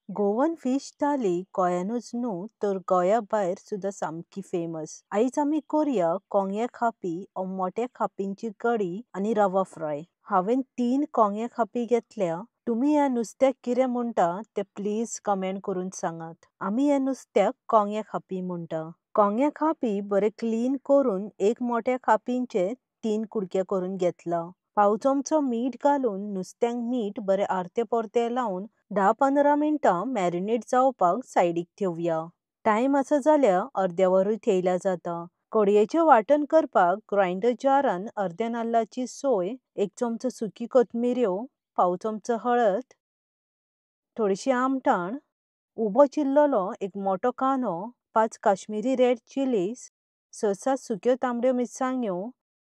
Goan fish थाली गोंयानूच न्हू तर गोंया भायर सुद्धा सामकी फेमस. आयज आमी करूया कोंगळे खापी ओ मोठ्या खापींची कडी आनी रवा फ्राय. हांवें 3 कोंगळे खापी घेतल्या. तुम्ही ह्या नुस्त्याक कितें म्हणटा ते प्लीज कमेंट करून सांगात. आमी ह्या नुस्त्याक कोंगळे खापी म्हणटा. कोंगळे खापी बरे क्लीन करून एक मोठ्या खापींचे 3 कुडके करून घेतला. पाव चमचो मीठ घालून नुस्त्यांक मीठ बरे आर्ते पोरते लावन 10-15 मिनटां मॅरिनेट जावपाक सायडीक ठेवया. टायम आसा जाल्यार अर्दे वरूय थेयल्या जाता. कडयेचें वांटण करपाक ग्राइंडर जारान अर्दे नाल्लाची सोय, 1 चमचो सुकी कोथमिऱ्यो, पाव चमचो हळद, थोडीशी आमटाण, उबो चिरलेलो एक मोठो कांदो, 5 काश्मीरी रेड चिलीज, 6-7 सुक्यो तांबड्यो मिरसांग्यो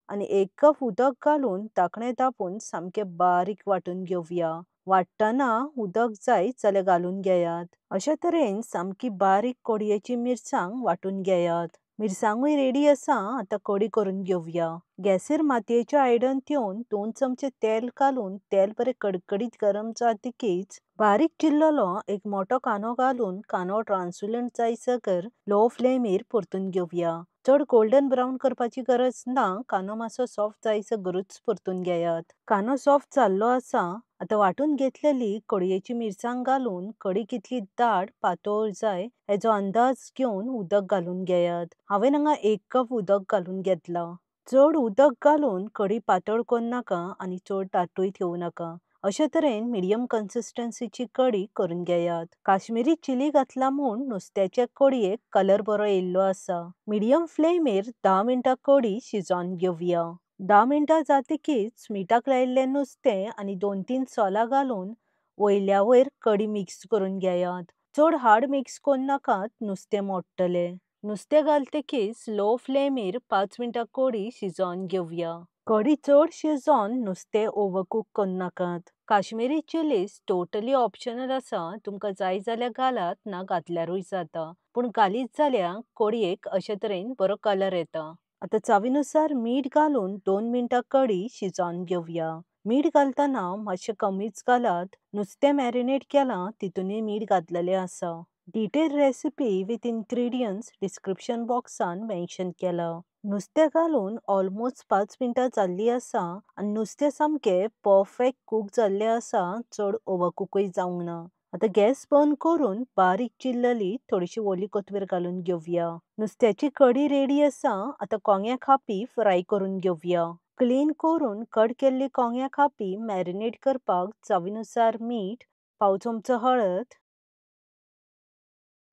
आनी 1 कप उदक घालून धाकणें धांपून सामके बारीक वांटून घेवया. वाट्टना उदक जाय जाल्यार घालून घेयात. अशा तरेन सामकी बारीक कडयेची मिरसांग वांटून घेयात. मिरसांगूय रेडी आसा. आतां कडी करून घेवया. गॅसीर मातयेचें आयदन ठेवन 2 चमचे तेल घालून तेल बरें कडकडीत गरम जातकीच बारीक चिरलेलो एक मोठो कांदो घालून कांदो ट्रान्सलुसंट जायसर लो फ्लेमीर परतून घेवया. चड गोल्डन ब्राउन करपाची गरज ना. कांदो मातसो सॉफ्ट जायसरूच परतून घेयात. कांदो सॉफ्ट जाल्लो आसा. आतां वांटून घेतलेली कडयेची मिरसांग घालून कडी कितली दाट पातळ जाय हेचो अंदाज घेवन उदक घालून घेयात. हांवें हांगा 1 कप उदक घालून घेतला. चड उदक घालून कडी पातळ करूं नाका आनी चड दाटूय ठेवूं नाका. अशे तरेन मिडियम कन्सिस्टन्सीची कडी करून घेयात. काश्मीरी चिली घातला म्हूण नुस्त्याचे कडयेक कलर बरो येयल्लो आसा. मिडियम फ्लेमीर 10 मिनटां कडी शिजोवन घेवया. 10 मिनटां जातकीच मिठाक लायिल्लें नुस्तें आनी 2-3 सोलां घालून वयल्या वयर कडी मिक्स करून घेयात. चड हार्ड मिक्स करूं नाकात, नुस्तें मोडटलें. नुस्तें घालतकीच लो फ्लेमीर 5 मिनटां कडी शिजोवन घेवया. कडी चड शिजोवन नुस्तें ओव्हरकूक करूं नाकात. काश्मीरी चिलीज टोटली ऑप्शनल आसा. तुमकां जाय जाल्यार घालात, ना घातल्यारूय जाता. पूण घालीत जाल्यार कडयेक अशे तरेन बरो कलर येता. आतां चवीनुसार मीठ घालून 2 मिनटां कडी शिजोवन घेवया. मीठ घालतना मातशें कमीच घालात. नुस्तें मॅरिनेट केलां तितूनय मीठ घातलेलें आसा. Detail recipe with ingredients description बॉक्सान मेन्शन केला. नुस्तें घालून ऑलमोस्ट 5 मिनटां जाल्ली आसा आनी नुस्तें सामकें परफेक्ट कूक जाल्लें आसा. चड ओव्हरकूकय जावंक ना. आतां गॅस बंद करून बारीक चिरलेली थोडीशी ओली कोथमीर घालून घेवया. नुस्त्याची कडी रेडी आसा. आतां कोंगळे खापी फ्राय करून घेवया. क्लीन करून कट केल्ली कोंगळे खापी मॅरिनेट करपाक चवीनुसार मीठ, पाव चमचो हळद,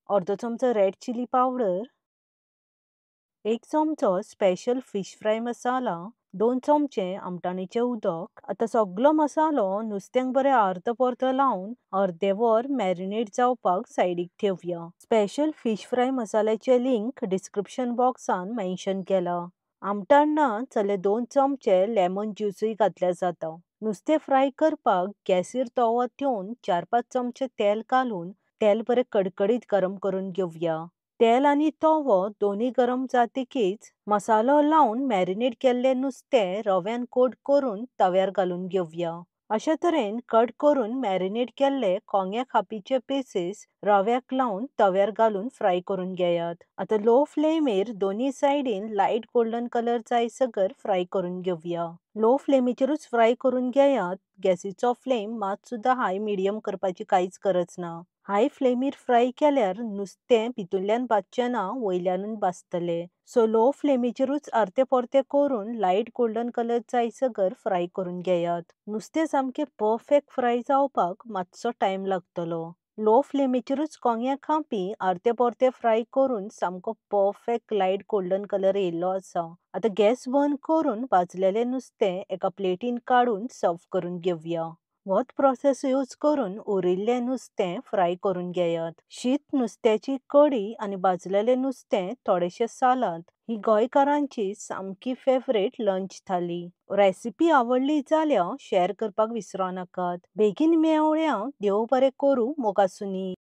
अर्दो चमचो रेड चिली पावडर, 1 चमचो स्पेशल फिश फ्राय मसाला, 2 चमचे आमटाणीचें उदक. आतां सगळो मसालो नुस्त्यांक बरें आर्त परतो लावन अर्दे वर मॅरिनेट जावपाक सायडीक ठेवया. स्पेशल फिश फ्राय मसाल्याचें लिंक डिस्क्रिप्शन बॉक्सान मेन्शन केला. आमटाण ना जाल्यार 2 चमचे लेमन ज्यूसय घातल्या जाता. नुस्तें फ्राय करपाक गॅसीर तवो ठेवन 4-5 चमचे तेल घालून तेल बरें कडकडीत गरम करून घेवया. तेल आनी तवो दोनूय गरम जातकीच मसालो लावन मॅरिनेट केल्लें नुस्तें रव्यान कोट करून तव्यार घालून घेवया. अशे तरेन कट करून मॅरिनेट केल्ले कोंगळे खापीचे पीसीस रव्याक लावन तव्यार घालून फ्राय करून घेयात. आतां लो फ्लेमीर दोन्ही सायडीन लायट गोल्डन कलर जायसर फ्राय करून घेवया. लो फ्लेमीचेरूच फ्राय करून घेयात. गॅसीचो फ्लेम मात सुद्धा हाय मिडियम करपाची कांयच गरज ना. हाय फ्लेमीर फ्राय केल्यार नुस्तें भितूरल्यान भाजचें ना, वयल्यानूच भाजतलें. सो लो फ्लेमीचेरूच आर्ते परते करून लायट गोल्डन कलर जायसर फ्राय करून घेयात. नुस्तें सामकें परफेक्ट फ्राय जावपाक मातसो टायम लागतलो. लो फ्लेमीचेरूच कोंगळे खापी आर्ते परते फ्राय करून सामको परफेक्ट लायट गोल्डन कलर येयल्लो आसा. आतां गॅस बंद करून भाजलेलें नुस्तें एका प्लेटीन काडून सर्व करून घेवया. होच प्रोसेस यूज करून उरिल्लें नुस्तें फ्राय करून घेयात. शीत नुस्त्याची कडी आनी भाजलेलें नुस्तें, थोडेशें सालाद ही गोंयकारांची सामकी फेवरेट लंच थाली. रेसिपी आवडली जाल्यार शेअर करपाक विसरूं नाकात. बेगीन मेळुया. देव बरें करूं. मोगासुनी.